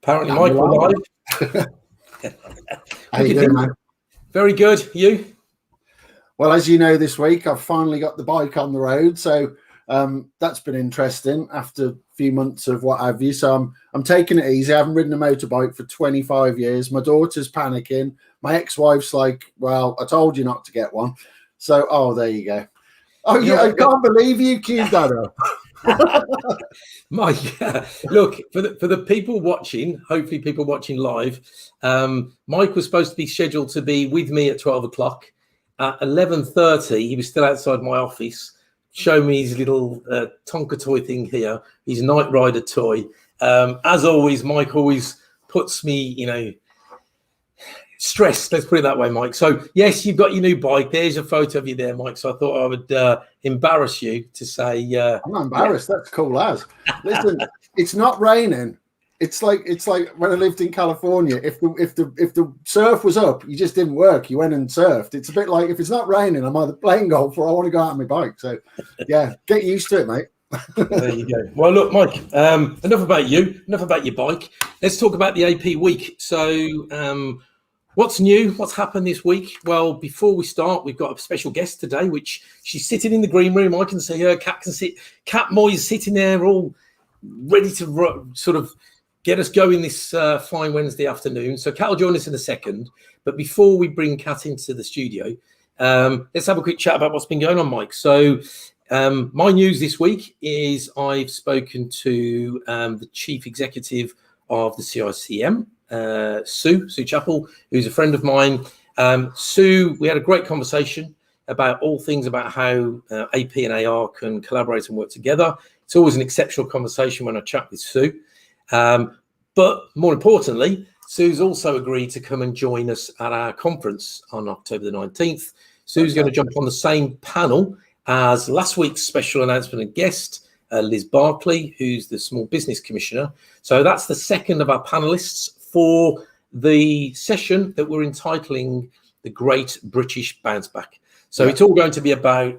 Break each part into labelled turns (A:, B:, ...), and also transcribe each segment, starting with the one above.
A: Apparently, Mike, we're live.
B: How you doing, man?
A: Very good. You?
B: Well, as you know, this week I've finally got the bike on the road, so that's been interesting after a few months of what have you. So I'm taking it easy. I haven't ridden a motorbike for 25 years. My daughter's panicking. My ex-wife's like, "Well, I told you not to get one." So, oh, there you go. Oh, yeah, I can't believe you queued that up.
A: Mike, look, for the people watching, hopefully people watching live, Mike was supposed to be scheduled to be with me at 12 o'clock. At 11:30, he was still outside my office, showing me his little Tonka toy thing here, his Knight Rider toy. As always, Mike always puts me, stressed, let's put it that way, Mike. So yes, you've got your new bike. There's a photo of you there, Mike. So I thought I would embarrass you to say
B: I'm not embarrassed. That's cool as. Listen, it's not raining. It's like when I lived in California. If the surf was up, you just didn't work. You went and surfed. It's a bit like if it's not raining, I'm either playing golf or I want to go out on my bike. So yeah, get used to it, mate.
A: There you go. Well, look, Mike, enough about you, enough about your bike. Let's talk about the AP week. So what's new? What's happened this week? Well, before we start, we've got a special guest today, which she's sitting in the green room. I can see her. Kat Moy is sitting there, all ready to sort of get us going this fine Wednesday afternoon. So Kat will join us in a second. But before we bring Kat into the studio, let's have a quick chat about what's been going on, Mike. So my news this week is I've spoken to the chief executive of the CICM, Sue Chappell, who's a friend of mine. Sue, we had a great conversation about all things about how AP and AR can collaborate and work together. It's always an exceptional conversation when I chat with Sue. But more importantly, Sue's also agreed to come and join us at our conference on October the 19th. Sue's going to jump on the same panel as last week's special announcement and guest, Liz Barclay, who's the Small Business Commissioner. So that's the second of our panelists for the session that we're entitling The Great British Bounce Back. So it's all going to be about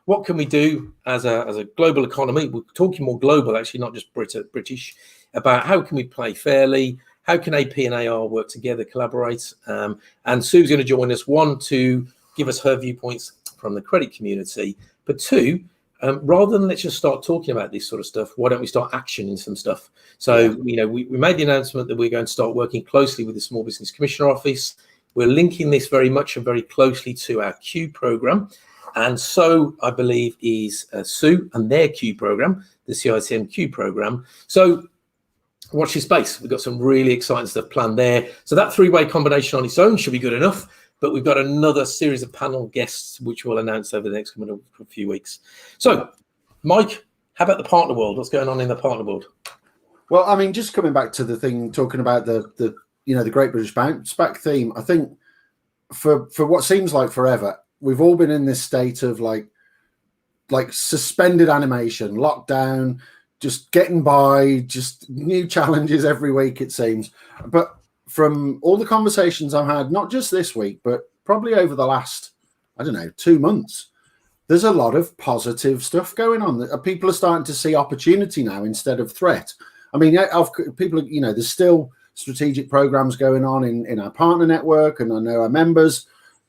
A: what can we do as a global economy. We're talking more global, actually, not just British, about how can we play fairly, how can AP and AR work together, collaborate. And Sue's going to join us, one, to give us her viewpoints from the credit community, but two, rather than let's just start talking about this sort of stuff, why don't we start actioning some stuff? So, we made the announcement that we're going to start working closely with the Small Business Commissioner Office. We're linking this very much and very closely to our Q program. And so I believe is Sue and their Q program, the CICM Q program. So watch your space. We've got some really exciting stuff planned there. So that three-way combination on its own should be good enough. But we've got another series of panel guests, which we'll announce over the next few weeks. So, Mike, how about the partner world? What's going on in the partner world?
B: Well, I mean, just coming back to the thing, talking about the Great British Bounce Back theme, I think for what seems like forever, we've all been in this state of like suspended animation, lockdown, just getting by, just new challenges every week, it seems. But from all the conversations I've had, not just this week, but probably over the last, 2 months, there's a lot of positive stuff going on. People are starting to see opportunity now instead of threat. I mean, people, there's still strategic programs going on in our partner network, and I know our members.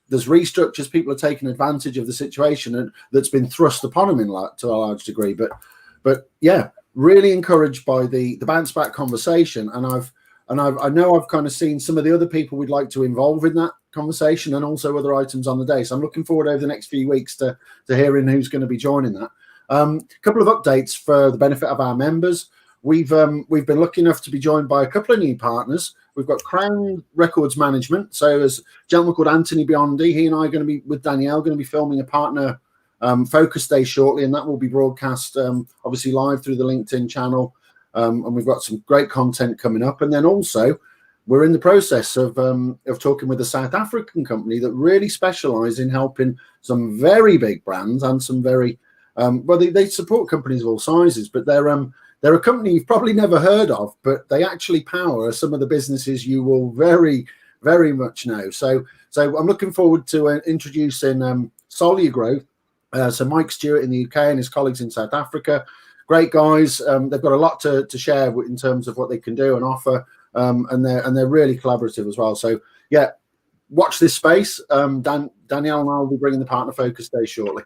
B: There's restructures. People are taking advantage of the situation that's been thrust upon them to a large degree. But yeah, really encouraged by the bounce back conversation, and I know I've kind of seen some of the other people we'd like to involve in that conversation, and also other items on the day. So I'm looking forward over the next few weeks to hearing who's going to be joining that. A couple of updates for the benefit of our members. We've been lucky enough to be joined by a couple of new partners. We've got Crown Records Management. So as a gentleman called Anthony Biondi, he and I are going to be, with Danielle, going to be filming a partner focus day shortly, and that will be broadcast obviously live through the LinkedIn channel. And we've got some great content coming up. And then also we're in the process of talking with a South African company that really specialize in helping some very big brands and some very, they support companies of all sizes, but they're a company you've probably never heard of, but they actually power some of the businesses you will very, very much know. So I'm looking forward to introducing Solia Growth. So Mike Stewart in the UK and his colleagues in South Africa. Great guys. They've got a lot to share in terms of what they can do and offer. and they're really collaborative as well. So yeah, watch this space. Danielle and I will be bringing the partner focus day shortly.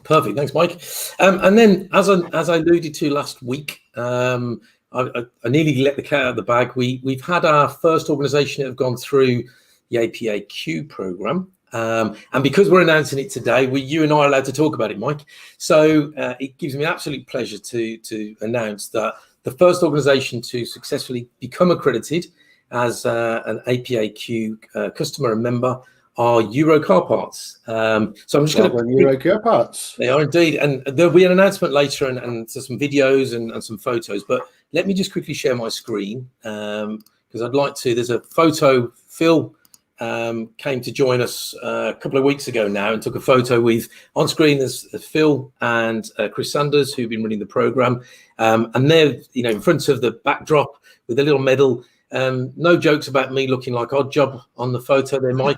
A: Perfect, thanks, Mike. And then, as I alluded to last week, I nearly let the cat out of the bag. We've had our first organisation that have gone through the APAQ program, and because we're announcing it today, you and I are allowed to talk about it, Mike. So it gives me absolute pleasure to announce that the first organisation to successfully become accredited as an APAQ customer and member are Euro Car Parts. So I'm just going to
B: Euro Car Parts.
A: They are indeed, and there'll be an announcement later and so some videos and some photos. But let me just quickly share my screen because I'd like to. There's a photo. Phil came to join us a couple of weeks ago now and took a photo with on screen. There's Phil and Chris Sanders, who've been running the program, and they're in front of the backdrop with a little medal. No jokes about me looking like odd job on the photo there, Mike.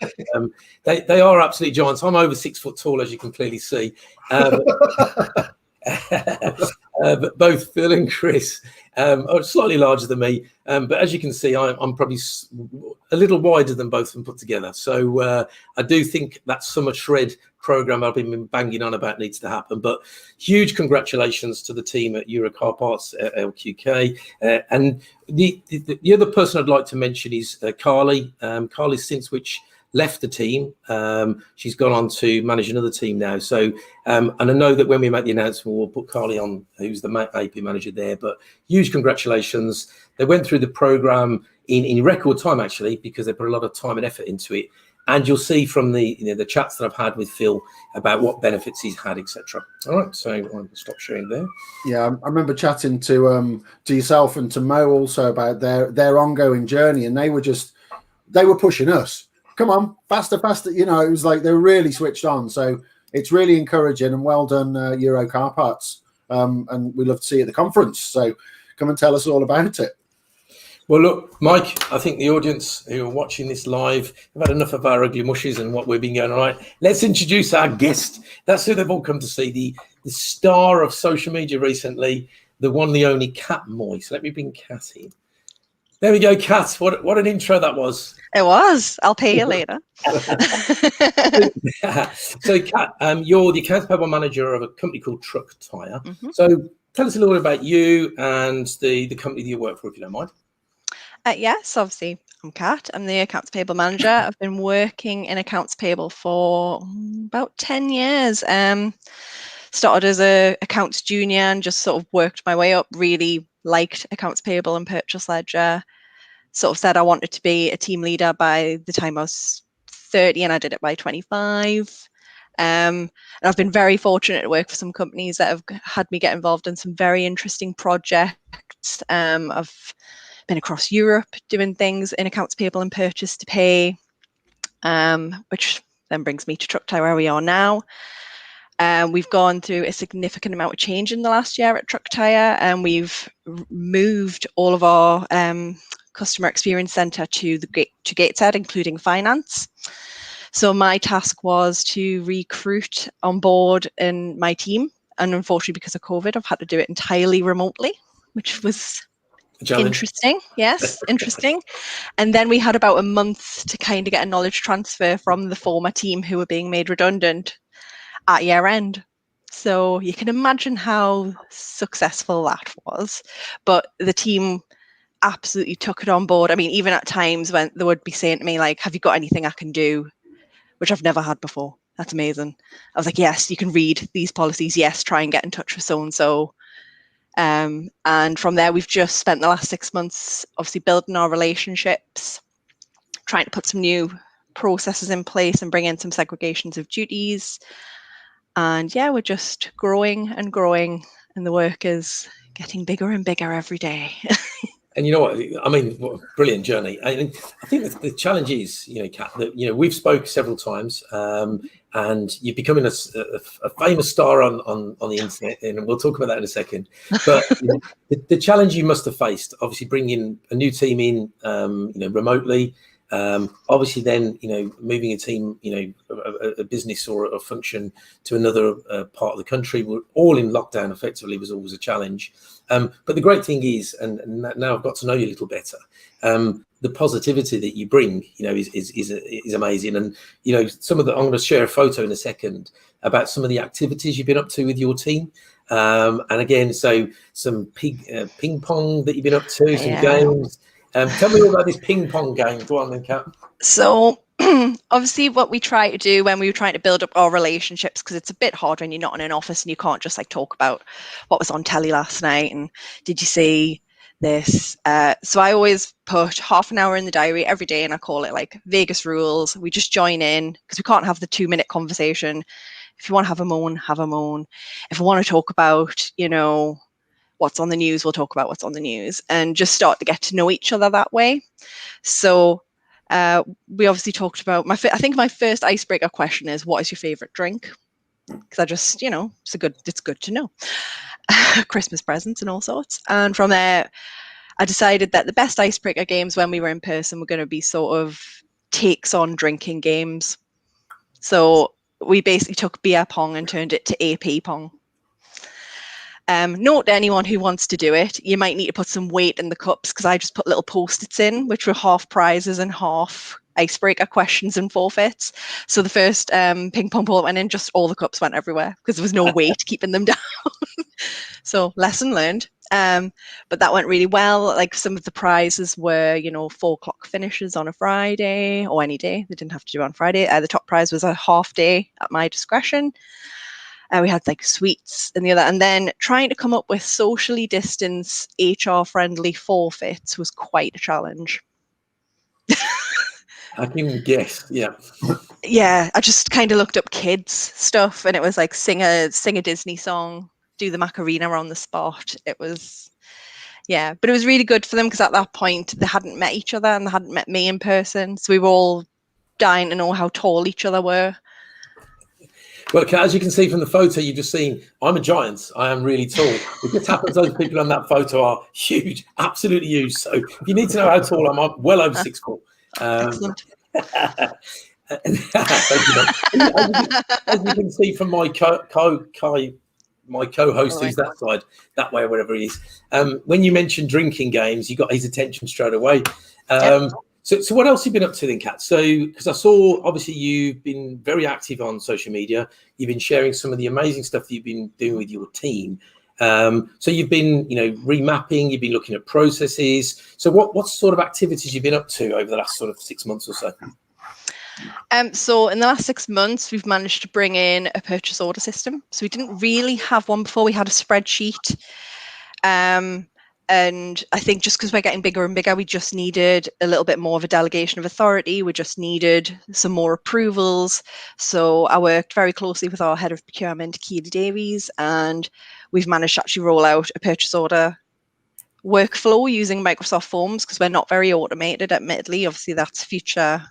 A: They are absolutely giants. I'm over 6 foot tall, as you can clearly see. But both Phil and Chris are slightly larger than me. But as you can see, I'm probably a little wider than both of them put together. So I do think that summer shred program I've been banging on about needs to happen. But huge congratulations to the team at Euro Car Parts LQK. And the other person I'd like to mention is Carly. Carly since which left the team. She's gone on to manage another team now. So, and I know that when we make the announcement, we'll put Carly on, who's the AP manager there. But huge congratulations. They went through the program in record time, actually, because they put a lot of time and effort into it. And you'll see from the the chats that I've had with Phil about what benefits he's had, etc. All right, so I'll stop sharing there.
B: Yeah, I remember chatting to yourself and to Mo also about their ongoing journey, and they were pushing us. Come on, faster. It was like they were really switched on. So it's really encouraging and well done, Euro Car Parts. And we love to see you at the conference. So come and tell us all about it.
A: Well, look, Mike, I think the audience who are watching this live have had enough of our ugly mushes and what we've been going on. Right, let's introduce our guest. That's who they've all come to see, the star of social media recently, the one, the only Kat Moy. So let me bring Kat in. There we go, Kat. What an intro that was.
C: It was. I'll pay you later.
A: So, Kat, you're the accounts payable manager of a company called Truck Tire.
C: Mm-hmm.
A: So tell us a little bit about you and the company that you work for, if you don't mind.
C: Yes, obviously, I'm Kat. I'm the accounts payable manager. I've been working in accounts payable for about 10 years. Started as a accounts junior and just sort of worked my way up. Really liked accounts payable and purchase ledger. Sort of said I wanted to be a team leader by the time I was 30, and I did it by 25. And I've been very fortunate to work for some companies that have had me get involved in some very interesting projects. I've been across Europe doing things in accounts payable and purchase to pay, which then brings me to Truck Tire, where we are now. We've gone through a significant amount of change in the last year at Truck Tire, and we've moved all of our customer experience center to Gateshead, including finance. So my task was to recruit on board in my team, and unfortunately because of COVID I've had to do it entirely remotely, which was interesting. Yes, interesting. And then we had about a month to kind of get a knowledge transfer from the former team who were being made redundant at year end. So you can imagine how successful that was. But the team absolutely took it on board. I mean, even at times when they would be saying to me, like, have you got anything I can do? Which I've never had before. That's amazing. I was like, yes, you can read these policies. Yes, try and get in touch with so-and-so. And from there, we've just spent the last 6 months obviously building our relationships, trying to put some new processes in place and bring in some segregations of duties. And yeah, we're just growing and growing, and the work is getting bigger and bigger every day.
A: And you know what? I mean, what a brilliant journey. I think the challenge is, Kat, that, we've spoke several times, and you're becoming a famous star on the internet, and we'll talk about that in a second. But the challenge you must have faced, obviously bringing a new team in, remotely, Obviously, then moving a team, a business or a function to another part of the country, we're all in lockdown. Effectively, was always a challenge. But the great thing is, and now I've got to know you a little better. The positivity that you bring, is amazing. And some of the, I'm going to share a photo in a second about some of the activities you've been up to with your team. And again, so some ping pong that you've been up to, some games. Tell me all about this ping pong game. Go on then, Kat.
C: So obviously what we try to do when we were trying to build up our relationships, because it's a bit hard when you're not in an office and you can't just like talk about what was on telly last night and did you see this. So I always put half an hour in the diary every day and I call it like Vegas rules. We just join in because we can't have the 2-minute conversation. If you want to have a moan, have a moan. If we want to talk about, what's on the news, we'll talk about what's on the news and just start to get to know each other that way. So we obviously talked about I think my first icebreaker question is, what is your favorite drink? Because I just, it's good to know. Christmas presents and all sorts. And from there, I decided that the best icebreaker games when we were in person were going to be sort of takes on drinking games. So we basically took beer pong and turned it to AP Pong. Note to anyone who wants to do it, you might need to put some weight in the cups because I just put little post-its in, which were half prizes and half icebreaker questions and forfeits. So the first ping pong ball went in, just all the cups went everywhere because there was no weight keeping them down. So lesson learned. But that went really well. Like some of the prizes were, 4 o'clock finishes on a Friday or any day. They didn't have to do it on Friday. The top prize was a half day at my discretion. We had like sweets and the other, and then trying to come up with socially distanced, HR-friendly forfeits was quite a challenge.
A: I can guess, yeah.
C: Yeah, I just kind of looked up kids stuff, and it was like sing a Disney song, do the Macarena on the spot. It was, but it was really good for them because at that point they hadn't met each other and they hadn't met me in person, so we were all dying to know how tall each other were.
A: Well, as you can see from the photo you've just seen, I'm a giant. I am really tall. It just happens those people on that photo are huge, absolutely huge. So if you need to know how tall I'm well over 6 foot.
C: Excellent.
A: Thank you, as you can see from my co-host who's that side, that way or wherever he is. When you mentioned drinking games, you got his attention straight away. So what else have you been up to then, Kat? So, because I saw, obviously, you've been very active on social media. You've been sharing some of the amazing stuff that you've been doing with your team. So you've been, remapping, you've been looking at processes. So what sort of activities you've been up to over the last sort of 6 months or so?
C: So in the last 6 months, we've managed to bring in a purchase order system. So we didn't really have one before. We had a spreadsheet. And I think just because we're getting bigger and bigger, we just needed a little bit more of a delegation of authority. We just needed some more approvals. So I worked very closely with our head of procurement, Keely Davies, and we've managed to actually roll out a purchase order workflow using Microsoft Forms because we're not very automated, admittedly. Obviously, that's future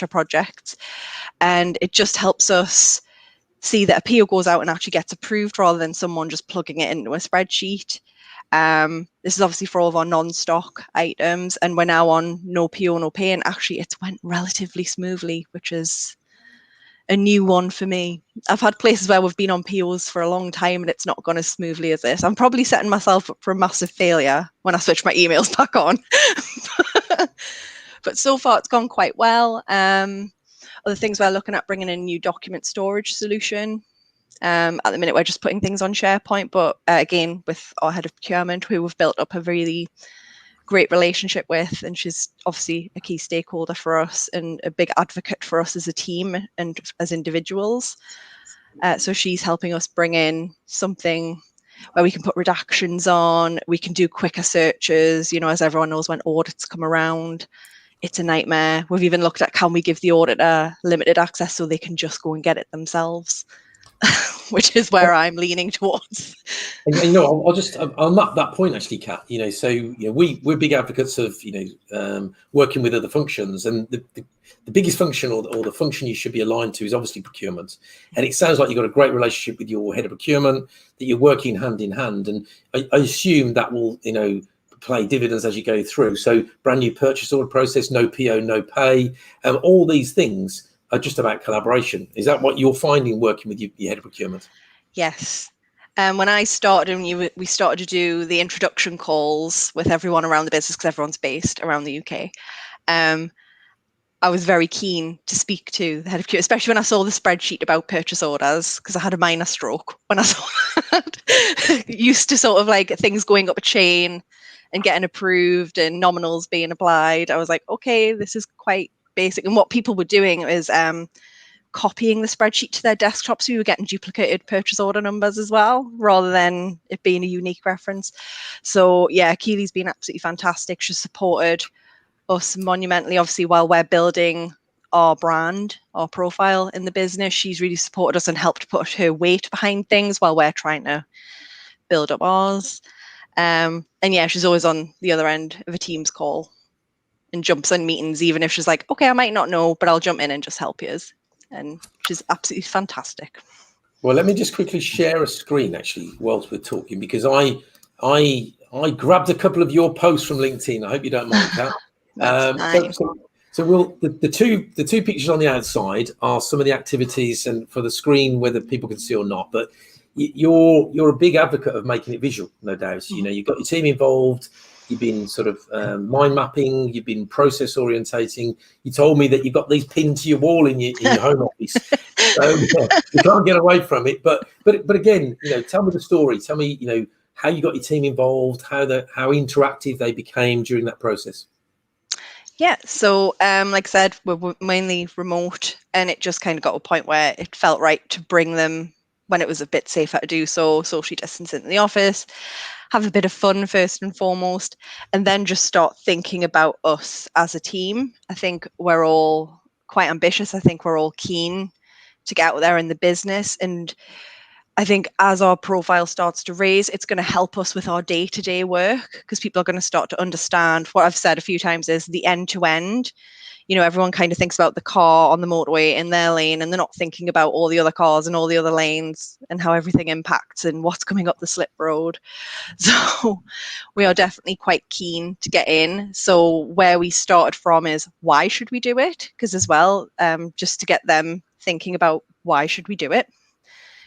C: projects. And it just helps us see that a PO goes out and actually gets approved rather than someone just plugging it into a spreadsheet. This is obviously for all of our non-stock items, and we're now on no PO, no pay, and actually it's went relatively smoothly, which is a new one for me. I've had places where we've been on POs for a long time and it's not gone as smoothly as this. I'm probably setting myself up for a massive failure when I switch my emails back on. But so far it's gone quite well. Other things we're looking at, bringing in a new document storage solution. At the minute, we're just putting things on SharePoint, but again, with our head of procurement, who we've built up a really great relationship with, and she's obviously a key stakeholder for us and a big advocate for us as a team and as individuals. So she's helping us bring in something where we can put redactions on, we can do quicker searches, as everyone knows, when audits come around, it's a nightmare. We've even looked at, can we give the auditor limited access so they can just go and get it themselves? Which is where I'm leaning towards.
A: And I'll just on that point actually, Kat. We're big advocates of working with other functions, and the biggest function or the function you should be aligned to is obviously procurement. And it sounds like you've got a great relationship with your head of procurement, that you're working hand in hand, and I assume that will pay dividends as you go through. So brand new purchase order process, no PO, no pay, all these things are just about collaboration. Is that what you're finding working with your head of procurement?
C: Yes. When I started, and we started to do the introduction calls with everyone around the business, because everyone's based around the UK. I was very keen to speak to the head of procurement, especially when I saw the spreadsheet about purchase orders, because I had a minor stroke when I saw that. Used to sort of like things going up a chain and getting approved and nominals being applied. I was like, okay, this is quite basic. And what people were doing is copying the spreadsheet to their desktop, so we were getting duplicated purchase order numbers as well, rather than it being a unique reference. So yeah, Keely's been absolutely fantastic. She's supported us monumentally, obviously, while we're building our brand, our profile in the business. She's really supported us and helped put her weight behind things while we're trying to build up ours. And yeah, she's always on the other end of a Teams call and jumps in meetings, even if she's like, okay, I might not know, but I'll jump in and just help you. And she's absolutely fantastic.
A: Well, let me just quickly share a screen actually whilst we're talking, because I grabbed a couple of your posts from LinkedIn. I hope you don't mind, Kat. So we'll the two pictures on the outside are some of the activities, and for the screen, whether people can see or not. But you're a big advocate of making it visual, no doubt. You know, you've got your team involved. You've been sort of mind mapping. You've been process orientating. You told me that you've got these pinned to your wall in your home office, so you can't get away from it. But again, you know, tell me the story. Tell me, you know, how you got your team involved, how interactive they became during that process.
C: Yeah, so like I said, we're mainly remote, and it just kind of got to a point where it felt right to bring them when it was a bit safer to do so, socially distance in the office, have a bit of fun first and foremost, and then just start thinking about us as a team. I think we're all quite ambitious. I think we're all keen to get out there in the business, and I think as our profile starts to raise, it's going to help us with our day-to-day work, because people are going to start to understand what I've said a few times is the end-to-end. You know, everyone kind of thinks about the car on the motorway in their lane, and they're not thinking about all the other cars and all the other lanes and how everything impacts and what's coming up the slip road. So we are definitely quite keen to get in. So where we started from is, why should we do it? Because as well, just to get them thinking about why should we do it?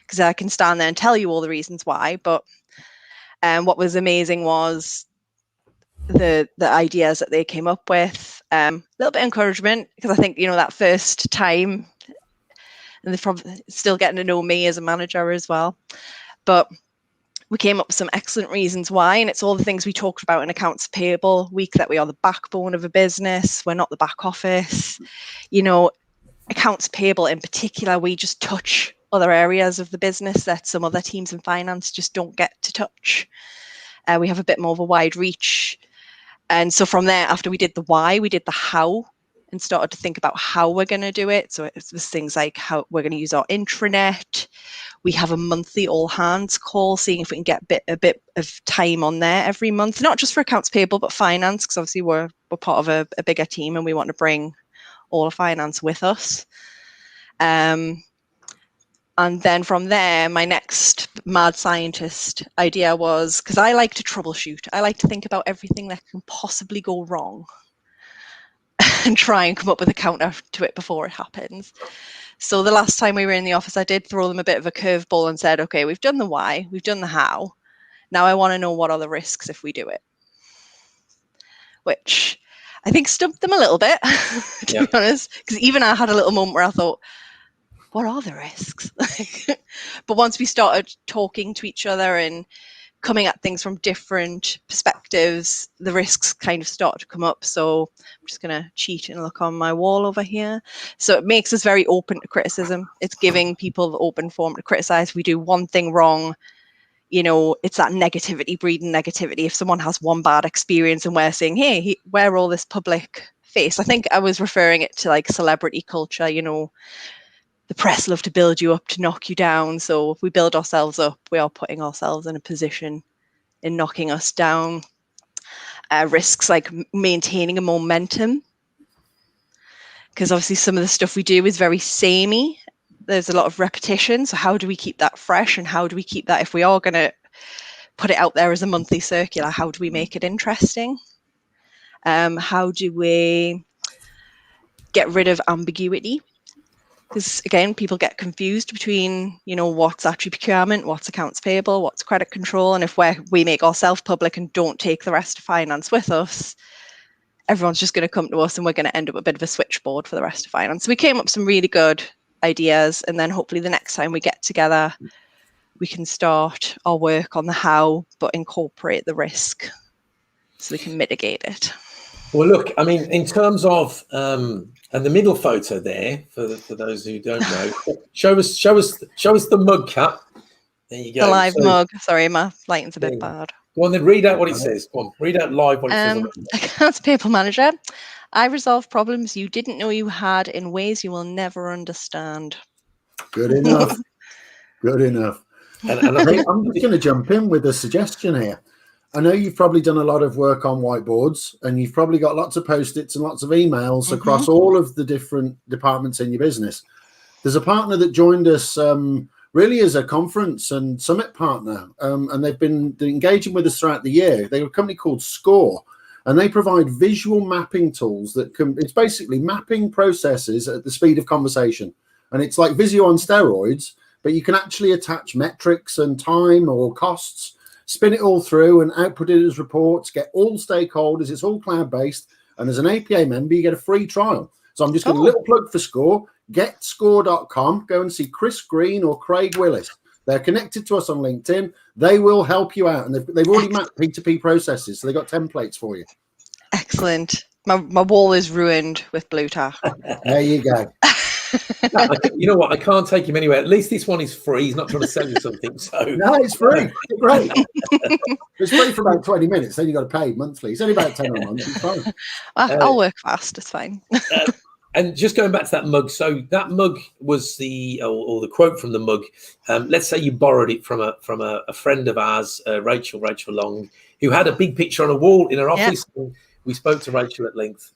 C: Because I can stand there and tell you all the reasons why, but what was amazing was the ideas that they came up with. A little bit of encouragement, because I think, you know, that first time, and they're probably still getting to know me as a manager as well, but we came up with some excellent reasons why, and it's all the things we talked about in accounts payable week, that we are the backbone of a business, we're not the back office. You know, accounts payable in particular, we just touch other areas of the business that some other teams in finance just don't get to touch. We have a bit more of a wide reach. And so from there, after we did the why, we did the how, and started to think about how we're going to do it. So it was things like how we're going to use our intranet. We have a monthly all hands call, seeing if we can get a bit of time on there every month, not just for accounts payable, but finance, because obviously we're part of a bigger team and we want to bring all of finance with us. And then from there, my next mad scientist idea was, because I like to troubleshoot, I like to think about everything that can possibly go wrong and try and come up with a counter to it before it happens. So the last time we were in the office, I did throw them a bit of a curveball and said, okay, we've done the why, we've done the how. Now I want to know what are the risks if we do it, which I think stumped them a little bit, to be honest, because even I had a little moment where I thought, what are the risks? But once we started talking to each other and coming at things from different perspectives, the risks kind of start to come up. So I'm just going to cheat and look on my wall over here. So it makes us very open to criticism. It's giving people the open form to criticize. If we do one thing wrong, you know, it's that negativity breeding negativity. If someone has one bad experience and we're saying, hey, we're all this public face. I think I was referring it to like celebrity culture, you know, the press love to build you up to knock you down. So if we build ourselves up, we are putting ourselves in a position in knocking us down. Risks like maintaining a momentum, because obviously some of the stuff we do is very samey. There's a lot of repetition. So how do we keep that fresh, and how do we keep that, if we are going to put it out there as a monthly circular. How do we make it interesting? How do we get rid of ambiguity? Because again, people get confused between, what's actually procurement, what's accounts payable, what's credit control. And if we make ourselves public and don't take the rest of finance with us, everyone's just going to come to us and we're going to end up a bit of a switchboard for the rest of finance. So we came up with some really good ideas, and then hopefully the next time we get together, we can start our work on the how, but incorporate the risk so we can mitigate it.
A: Well, look, I mean, in terms of and the middle photo there, for those who don't know, show us the mug, Kat. There you go.
C: The live mug. Sorry, my lighting's a bit bad.
A: Go on then, read out what it says. Go on, read out live what it says.
C: Accounts payable manager. I resolve problems you didn't know you had in ways you will never understand.
B: Good enough. Good enough. And I think I'm just going to jump in with a suggestion here. I know you've probably done a lot of work on whiteboards, and you've probably got lots of Post-its and lots of emails across all of the different departments in your business. There's a partner that joined us really as a conference and summit partner, and they've been engaging with us throughout the year. They're a company called Score, and they provide visual mapping tools it's basically mapping processes at the speed of conversation. And it's like Visio on steroids, but you can actually attach metrics and time or costs, spin it all through and output it as reports, get all stakeholders. It's all cloud-based. And as an APA member, you get a free trial. So I'm just going to little plug for Score. Getscore.com. Go and see Chris Green or Craig Willis. They're connected to us on LinkedIn. They will help you out. And they've already mapped P2P processes. So they've got templates for you.
C: Excellent. My wall is ruined with blue tar.
B: There you go.
A: You know what? I can't take him anywhere. At least this one is free. He's not trying to sell you something. So
B: no, it's free. It's great. It's free for about 20 minutes. Then you got to pay monthly. It's only about 10 a month. It's fine.
C: I'll work fast. It's fine.
A: And just going back to that mug. So that mug was the quote from the mug. Let's say you borrowed it from a friend of ours, Rachel Long, who had a big picture on a wall in her office. Yeah. We spoke to Rachel at length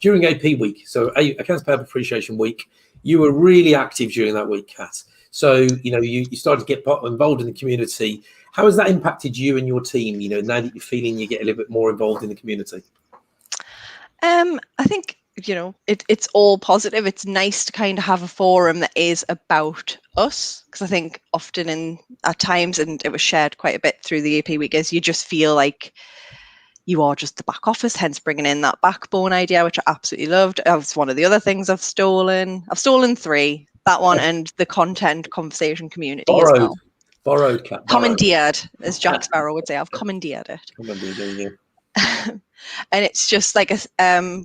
A: during AP week. So Accounts Payable Appreciation Week. You were really active during that week, Kat. So, you started to get involved in the community. How has that impacted you and your team, now that you're feeling you get a little bit more involved in the community?
C: I think, it's all positive. It's nice to kind of have a forum that is about us, because I think often at times, and it was shared quite a bit through the AP week, is you just feel like you are just the back office, hence bringing in that backbone idea, which I absolutely loved. That was one of the other things I've stolen. I've stolen 3, that one and the content conversation community as well.
A: Borrowed, Kat.
C: Commandeered, as Jack Sparrow would say. I've commandeered it.
A: Commandeered, yeah.
C: And it's just like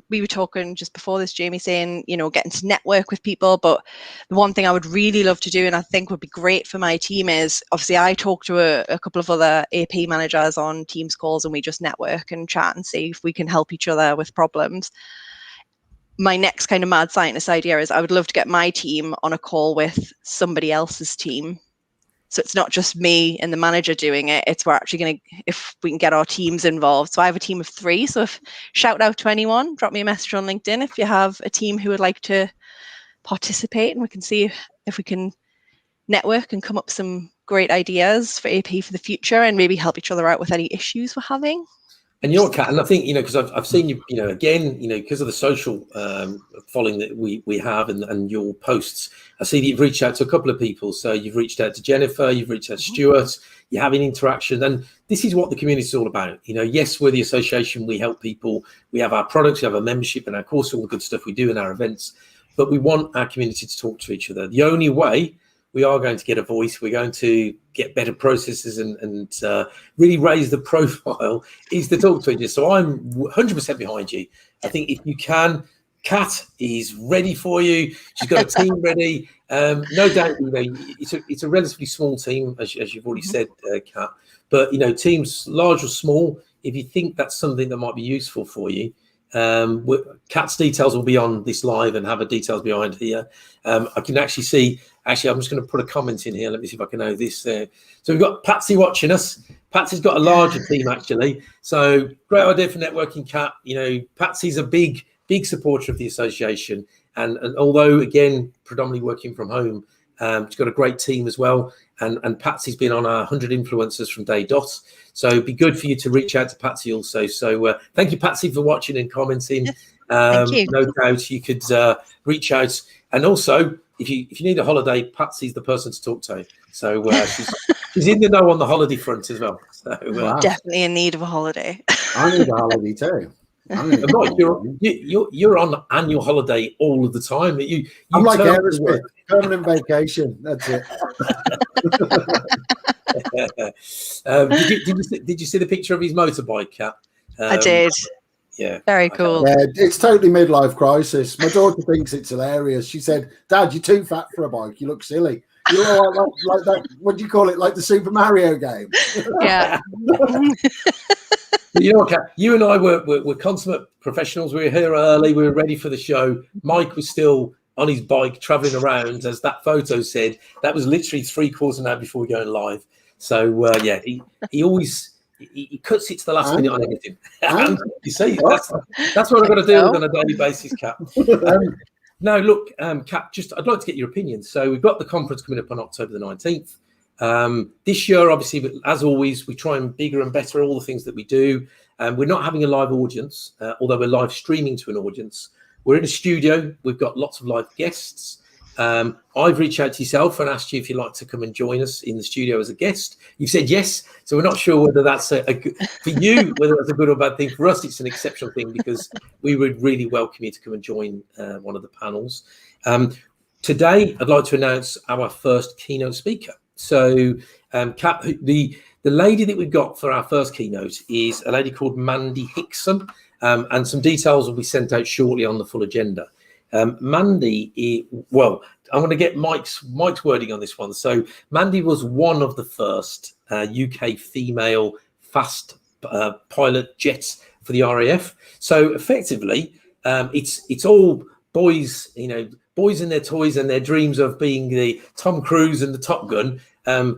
C: we were talking just before this, Jamie, saying, getting to network with people. But the one thing I would really love to do, and I think would be great for my team, is obviously I talk to a couple of other AP managers on Teams calls, and we just network and chat and see if we can help each other with problems. My next kind of mad scientist idea is I would love to get my team on a call with somebody else's team. So it's not just me and the manager doing it. It's we're actually going to, if we can get our teams involved. So I have a team of 3. So shout out to anyone, drop me a message on LinkedIn if you have a team who would like to participate, and we can see if we can network and come up with some great ideas for AP for the future, and maybe help each other out with any issues we're having.
A: And you're Kat, and I think, because I've seen you, again, because of the social following that we have and your posts, I see that you've reached out to a couple of people. So you've reached out to Jennifer, you've reached out to Stuart, you're having interaction. And this is what the community is all about. Yes, we're the association, we help people, we have our products, we have our membership, and of course, all the good stuff we do in our events. But we want our community to talk to each other. The only way we are going to get a voice, we're going to get better processes and really raise the profile, is to talk to each other. So I'm 100% behind you. I think if you can, Kat is ready for you. She's got a team ready. No doubt, it's a relatively small team, as you've already said, Kat. But, teams large or small, if you think that's something that might be useful for you, Kat's details will be on this live and have her details behind here. I can actually see, I'm just going to put a comment in here. Let me see if I can know this. So we've got Patsy watching us. Patsy's got a larger team, actually. So great idea for networking, Kat. Patsy's a big supporter of the association. And although, again, predominantly working from home, She's got a great team as well. And Patsy's been on our 100 influencers from day dot. So it'd be good for you to reach out to Patsy also. So thank you, Patsy, for watching and commenting.
C: Thank you.
A: No doubt you could reach out. And also, if you need a holiday, Patsy's the person to talk to. So she's in the know on the holiday front as well. So
B: Wow.
C: Definitely in need of a holiday.
B: I need a holiday too.
A: Mike, you're on annual holiday all of the time.
B: I'm like Aerosmith, permanent vacation. That's it.
A: Did you see the picture of his motorbike, Kat?
C: I did.
A: Yeah.
C: Very cool.
B: Yeah, it's totally midlife crisis. My daughter thinks it's hilarious. She said, "Dad, you're too fat for a bike. You look silly. You know, like that. What do you call it? Like the Super Mario game."
C: Yeah.
A: You know what, Kat? You and I were consummate professionals. We were here early. We were ready for the show. Mike was still on his bike traveling around, as that photo said. That was literally 3/4 an hour before we go live. So yeah, he always he cuts it to the last minute on everything. And you see, that's what I've got to deal with on a daily basis, Kat. No, look, Kat, I'd like to get your opinion. So we've got the conference coming up on October the 19th. This year, obviously, as always, we try and bigger and better all the things that we do. We're not having a live audience, although we're live streaming to an audience. We're in a studio. We've got lots of live guests. I've reached out to yourself and asked you if you'd like to come and join us in the studio as a guest. You've said yes, so we're not sure whether that's a good, for you, whether that's a good or bad thing. For us, it's an exceptional thing because we would really welcome you to come and join one of the panels. Today, I'd like to announce our first keynote speaker. So, Kat, the lady that we've got for our first keynote is a lady called Mandy Hickson, and some details will be sent out shortly on the full agenda. Mandy, well, I'm going to get Mike's wording on this one. So Mandy was one of the first UK female fast pilot jets for the RAF. So effectively, it's all boys, boys and their toys and their dreams of being the Tom Cruise and the Top Gun.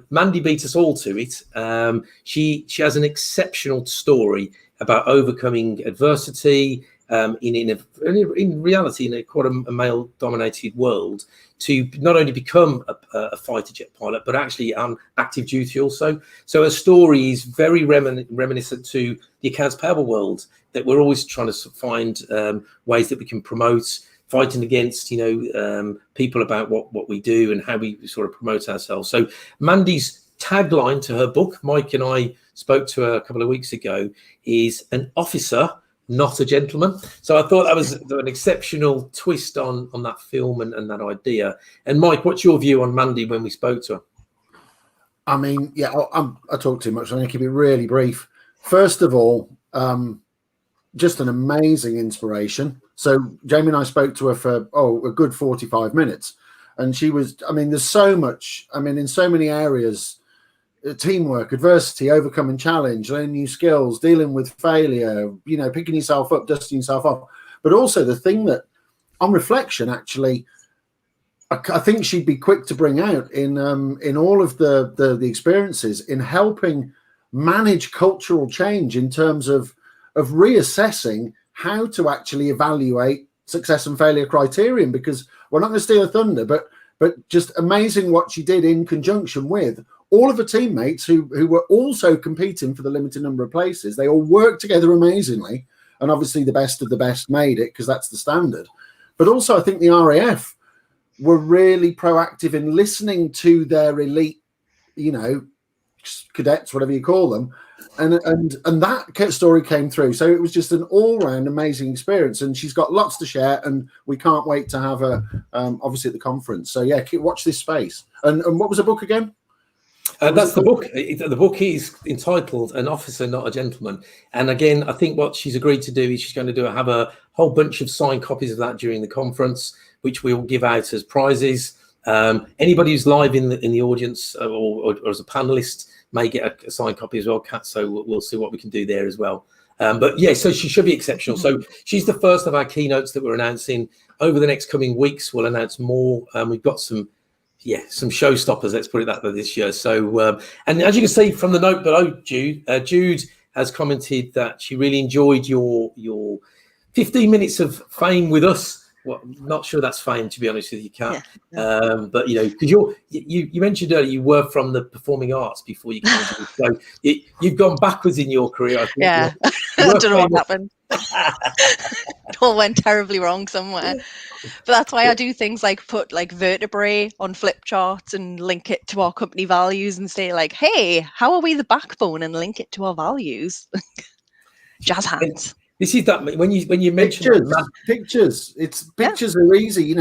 A: Mandy beat us all to it. She has an exceptional story about overcoming adversity, in reality, in quite a male-dominated world, to not only become a fighter jet pilot, but actually active duty also. So her story is very reminiscent to the accounts payable world, that we're always trying to find ways that we can promote, fighting against, people about what we do and how we sort of promote ourselves. So Mandy's tagline to her book, Mike and I spoke to her a couple of weeks ago, is "An officer, not a gentleman." So I thought that was an exceptional twist on that film and that idea. And Mike, what's your view on Mandy when we spoke to her?
B: I mean, yeah, I talk too much. I'm going to keep it really brief. First of all, just an amazing inspiration. So Jamie and I spoke to her for a good 45 minutes, and she was, there's so much, in so many areas: teamwork, adversity, overcoming challenge, learning new skills, dealing with failure, picking yourself up, dusting yourself off. But also the thing that, on reflection, actually, I think she'd be quick to bring out in all of the experiences in helping manage cultural change in terms of reassessing how to actually evaluate success and failure criterion. Because we're not going to steal her thunder, but just amazing what she did in conjunction with all of her teammates who were also competing for the limited number of places. They all worked together amazingly, and obviously the best of the best made it, because that's the standard. But also, I think the RAF were really proactive in listening to their elite, cadets, whatever you call them, and that story came through. So it was just an all-round amazing experience, and she's got lots to share, and we can't wait to have her obviously at the conference. So yeah, watch this space. And what was the book again?
A: That's the book. The book is entitled "An Officer, Not a Gentleman." And again, I think what she's agreed to do is she's going to have a whole bunch of signed copies of that during the conference, which we will give out as prizes. Anybody who's live in the audience or as a panelist may get a signed copy as well, Kat. So we'll see what we can do there as well. But yeah, so she should be exceptional. So she's the first of our keynotes that we're announcing. Over the next coming weeks, we'll announce more. We've got some showstoppers, let's put it that way, this year. So, and as you can see from the note below, Jude has commented that she really enjoyed your 15 minutes of fame with us. well, not sure that's fame, to be honest with you, Kat.
C: Yeah.
A: But because you mentioned earlier you were from the performing arts before you came into this, so you've gone backwards in your career. I think.
C: Yeah, I don't know what happened. It all went terribly wrong somewhere. But that's why I do things like put like vertebrae on flip charts and link it to our company values and say like, hey, how are we the backbone, and link it to our values. Jazz hands.
A: This is that when you mentioned
B: pictures. It's pictures are easy.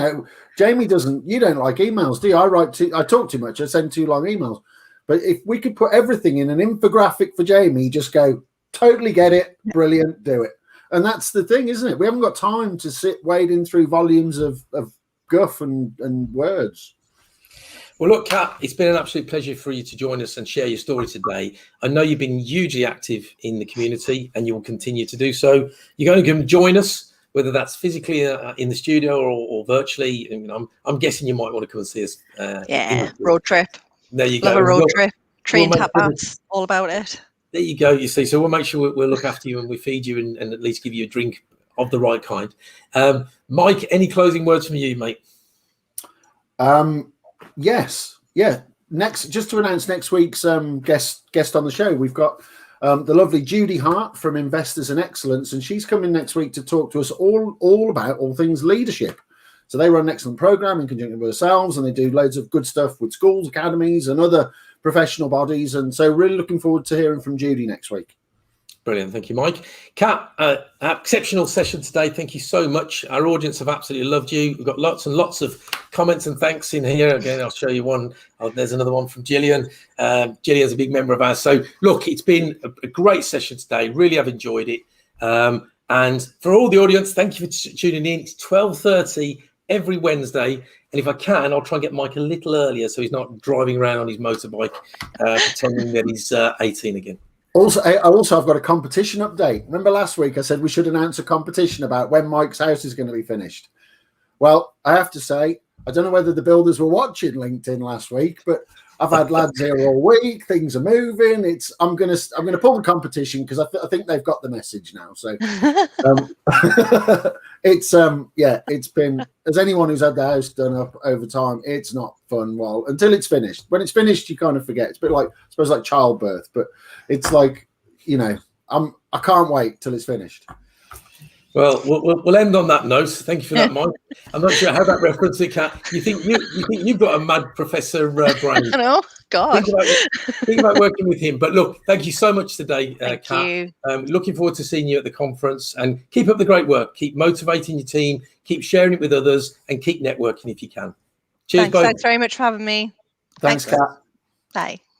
B: Jamie doesn't. You don't like emails, do you? I talk too much. I send too long emails. But if we could put everything in an infographic for Jamie, just go, totally get it, brilliant, do it. And that's the thing, isn't it? We haven't got time to sit wading through volumes of guff and words.
A: Well, look, Kat, it's been an absolute pleasure for you to join us and share your story today. I know you've been hugely active in the community, and you will continue to do so. You're going to come join us, whether that's physically in the studio or virtually. I'm guessing you might want to come and see us.
C: Road trip.
A: There you go.
C: Love a road trip. Train tapas, all about it.
A: There you go. You see, so we'll make sure we'll look after you and we feed you and at least give you a drink of the right kind. Mike, any closing words from you, mate?
B: Yes. Yeah. Just to announce next week's guest on the show, we've got the lovely Judy Hart from Investors in Excellence, and she's coming next week to talk to us all about all things leadership. So they run an excellent program in conjunction with ourselves, and they do loads of good stuff with schools, academies, and other professional bodies. And so really looking forward to hearing from Judy next week.
A: Brilliant. Thank you, Mike. Kat, exceptional session today. Thank you so much. Our audience have absolutely loved you. We've got lots and lots of comments and thanks in here. Again, I'll show you one. There's another one from Gillian. Gillian's a big member of ours. So look, it's been a great session today. Really have enjoyed it. And for all the audience, thank you for tuning in. It's 12:30 every Wednesday. And if I can, I'll try and get Mike a little earlier so he's not driving around on his motorbike pretending that he's 18 again.
B: I've got a competition update. Remember last week I said we should announce a competition about when Mike's house is going to be finished. Well, I have to say, I don't know whether the builders were watching LinkedIn last week, but I've had lads here all week. Things are moving. I'm gonna pull the competition because I think they've got the message now. So it's been, as anyone who's had the house done up over time, it's not fun. Well, until it's finished. When it's finished, you kind of forget. It's a bit like, I suppose, like childbirth, but it's like, I can't wait till it's finished.
A: Well, we'll end on that note. Thank you for that, Mike. I'm not sure how that reference it, Kat. You think you've got a mad Professor brain?
C: I know. God.
A: Think about working with him. But look, thank you so much today, Kat.
C: Thank you.
A: Looking forward to seeing you at the conference, and keep up the great work. Keep motivating your team. Keep sharing it with others, and keep networking if you can. Cheers,
C: Thanks very much for having me.
B: Thanks, Kat.
C: Bye.